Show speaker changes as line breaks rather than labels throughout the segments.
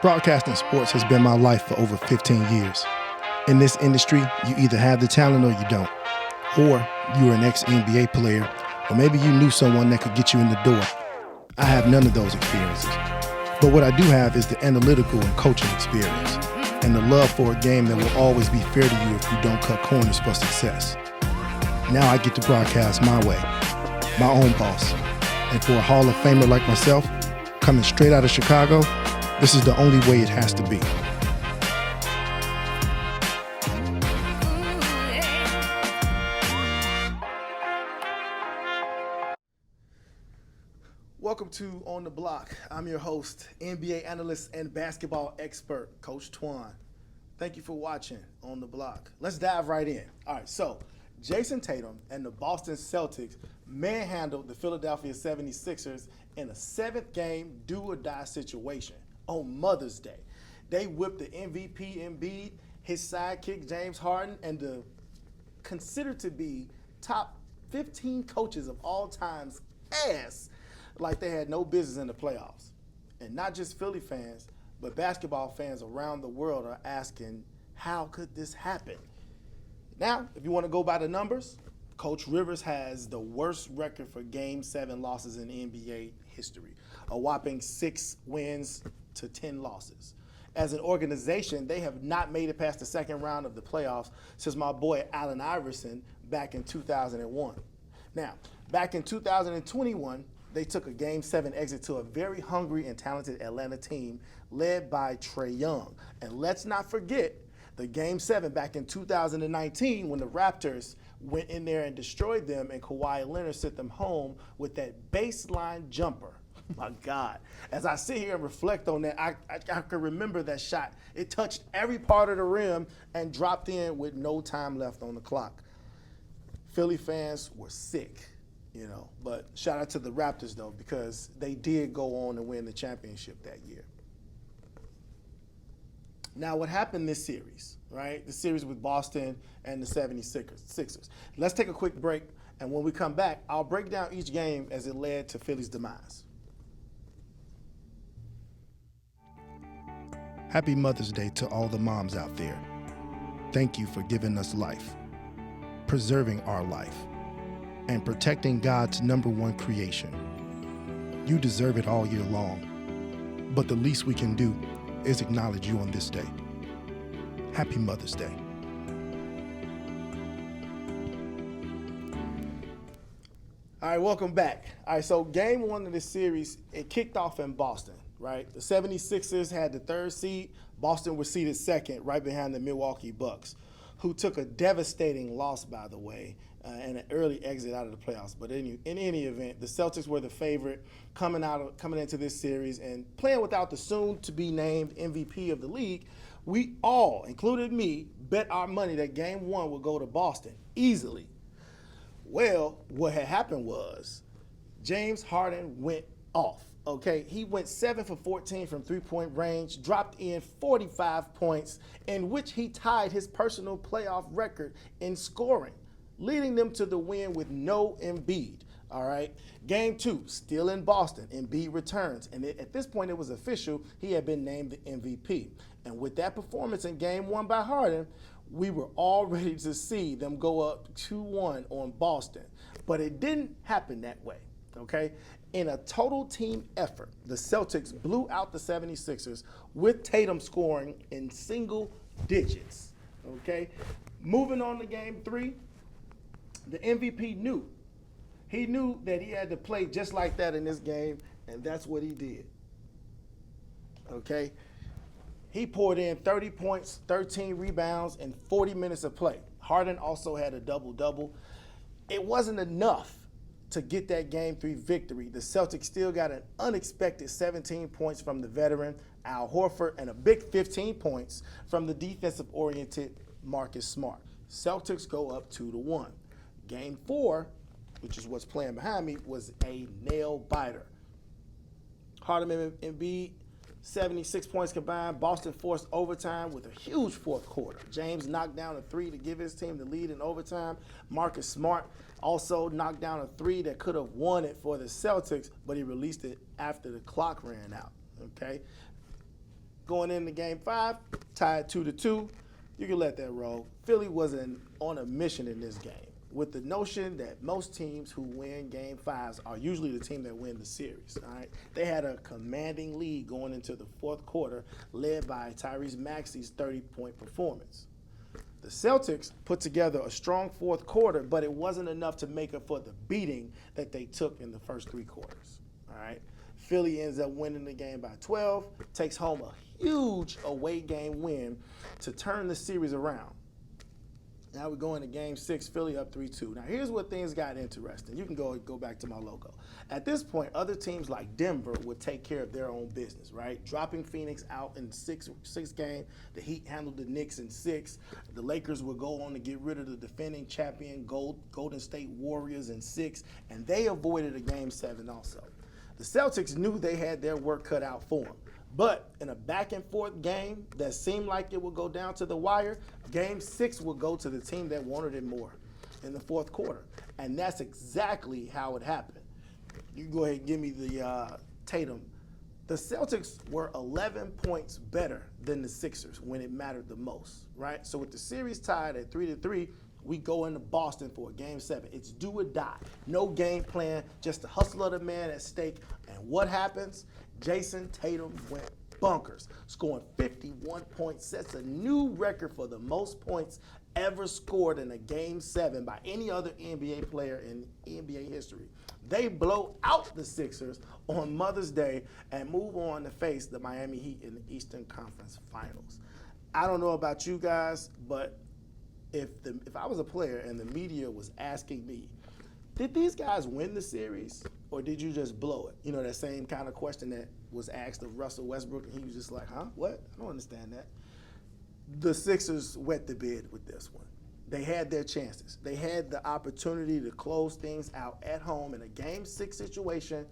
Broadcasting sports has been my life for over 15 years. In this industry, you either have the talent or you don't. Or you are an ex-NBA player, or maybe you knew someone that could get you in the door. I have none of those experiences. But what I do have is the analytical and coaching experience, and the love for a game that will always be fair to you if you don't cut corners for success. Now I get to broadcast my way, my own boss. And for a Hall of Famer like myself, coming straight out of Chicago, this is the only way it has to be. Welcome to On the Block. I'm your host, NBA analyst and basketball expert, Coach Twan. Thank you for watching On the Block. Let's dive right in. All right, so Jayson Tatum and the Boston Celtics manhandled the Philadelphia 76ers in a seventh-game do-or-die situation on Mother's Day. They whipped the MVP Embiid, his sidekick James Harden, and the considered to be top 15 coaches of all time's ass like they had no business in the playoffs. And not just Philly fans, but basketball fans around the world are asking, how could this happen? Now, if you want to go by the numbers, Coach Rivers has the worst record for Game 7 losses in NBA history, a whopping 6 wins to 10 losses. As an organization, they have not made it past the second round of the playoffs since my boy Allen Iverson back in 2001. Now, back in 2021, they took a Game 7 exit to a very hungry and talented Atlanta team led by Trae Young. And let's not forget the Game 7 back in 2019 when the Raptors went in there and destroyed them and Kawhi Leonard sent them home with that baseline jumper. My God. As I sit here and reflect on that, I can remember that shot. It touched every part of the rim and dropped in with no time left on the clock. Philly fans were sick, but shout out to the Raptors, though, because they did go on to win the championship that year. Now, what happened this series, right? The series with Boston and the 76ers. Let's take a quick break, and when we come back, I'll break down each game as it led to Philly's demise. Happy Mother's Day to all the moms out there. Thank you for giving us life, preserving our life, and protecting God's #1 creation. You deserve it all year long, but the least we can do is acknowledge you on this day. Happy Mother's Day. All right, welcome back. All right, so game 1 of this series, it kicked off in Boston, right? The 76ers had the 3rd seed. Boston was seeded 2nd, right behind the Milwaukee Bucks, who took a devastating loss, by the way, and an early exit out of the playoffs. But in any event, the Celtics were the favorite coming into this series and playing without the soon-to-be-named MVP of the league. We all, including me, bet our money that Game 1 would go to Boston easily. Well, what had happened was James Harden went off. Okay, he went 7 for 14 from three-point range, dropped in 45 points, in which he tied his personal playoff record in scoring, leading them to the win with no Embiid. All right, Game 2, still in Boston. Embiid returns, and at this point it was official. He had been named the MVP. And with that performance in Game 1 by Harden, we were all ready to see them go up 2-1 on Boston. But it didn't happen that way, okay? In a total team effort, the Celtics blew out the 76ers with Tatum scoring in single digits, okay? Moving on to Game 3, the MVP knew. He knew that he had to play just like that in this game, and that's what he did, okay? He poured in 30 points, 13 rebounds, and 40 minutes of play. Harden also had a double-double. It wasn't enough to get that Game 3 victory. The Celtics still got an unexpected 17 points from the veteran Al Horford and a big 15 points from the defensive-oriented Marcus Smart. Celtics go up 2-1. Game 4, which is what's playing behind me, was a nail-biter. Harden and Embiid, 76 points combined. Boston forced overtime with a huge fourth quarter. James knocked down a 3 to give his team the lead in overtime. Marcus Smart also knocked down a 3 that could have won it for the Celtics, but he released it after the clock ran out, okay? going into game 5, tied 2-2. You can let that roll. Philly was on a mission in this game, with the notion that most teams who win game 5s are usually the team that win the series. All right, they had a commanding lead going into the fourth quarter, led by Tyrese Maxey's 30-point performance. The Celtics put together a strong fourth quarter, but it wasn't enough to make up for the beating that they took in the first 3 quarters. All right, Philly ends up winning the game by 12, takes home a huge away game win to turn the series around. Now we go into game 6, Philly up 3-2. Now here's where things got interesting. You can go back to my logo. At this point, other teams like Denver would take care of their own business, right? Dropping Phoenix out in six game. The Heat handled the Knicks in 6. The Lakers would go on to get rid of the defending champion Golden State Warriors in 6, and they avoided a game 7 also. The Celtics knew they had their work cut out for them. But in a back-and-forth game that seemed like it would go down to the wire, game 6 would go to the team that wanted it more in the fourth quarter. And that's exactly how it happened. You go ahead and give me the Tatum. The Celtics were 11 points better than the Sixers when it mattered the most, right? So with the series tied at 3-3, we go into Boston for a game 7. It's do or die. No game plan, just the hustle of the man at stake. And what happens? Jason Tatum went bonkers, scoring 51 points, sets a new record for the most points ever scored in a game 7 by any other NBA player in NBA history. They blow out the Sixers on Mother's Day and move on to face the Miami Heat in the Eastern Conference Finals. I don't know about you guys, but if I was a player and the media was asking me, did these guys win the series or did you just blow it? You know, that same kind of question that was asked of Russell Westbrook, and he was just like, huh, what? I don't understand that. The Sixers wet the bed with this one. They had their chances. They had the opportunity to close things out at home in a game 6 situation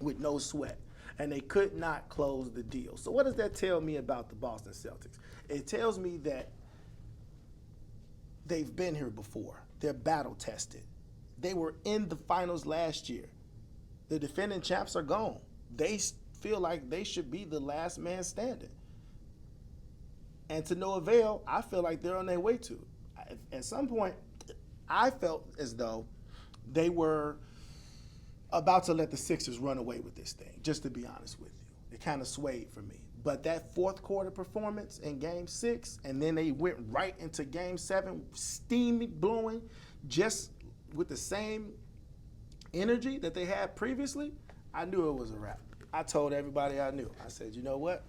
with no sweat, and they could not close the deal. So what does that tell me about the Boston Celtics? It tells me that they've been here before. They're battle tested. They were in the finals last year. The defending champs are gone. They feel like they should be the last man standing. And to no avail, I feel like they're on their way to it. At some point, I felt as though they were about to let the Sixers run away with this thing, just to be honest with you. It kind of swayed for me. But that fourth quarter performance in game 6, and then they went right into game 7, steam blowing, just with the same energy that they had previously, I knew it was a wrap. I told everybody I knew. I said, you know what?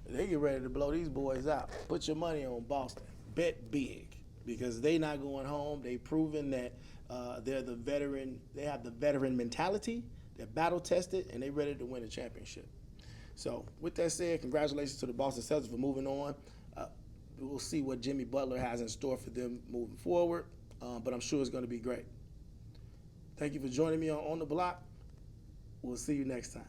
They get ready to blow these boys out. Put your money on Boston. Bet big, because they not going home. They've proven that they're the veteran. They have the veteran mentality. They're battle tested, and they're ready to win a championship. So with that said, congratulations to the Boston Celtics for moving on. We'll see what Jimmy Butler has in store for them moving forward, but I'm sure it's going to be great. Thank you for joining me on the Block. We'll see you next time.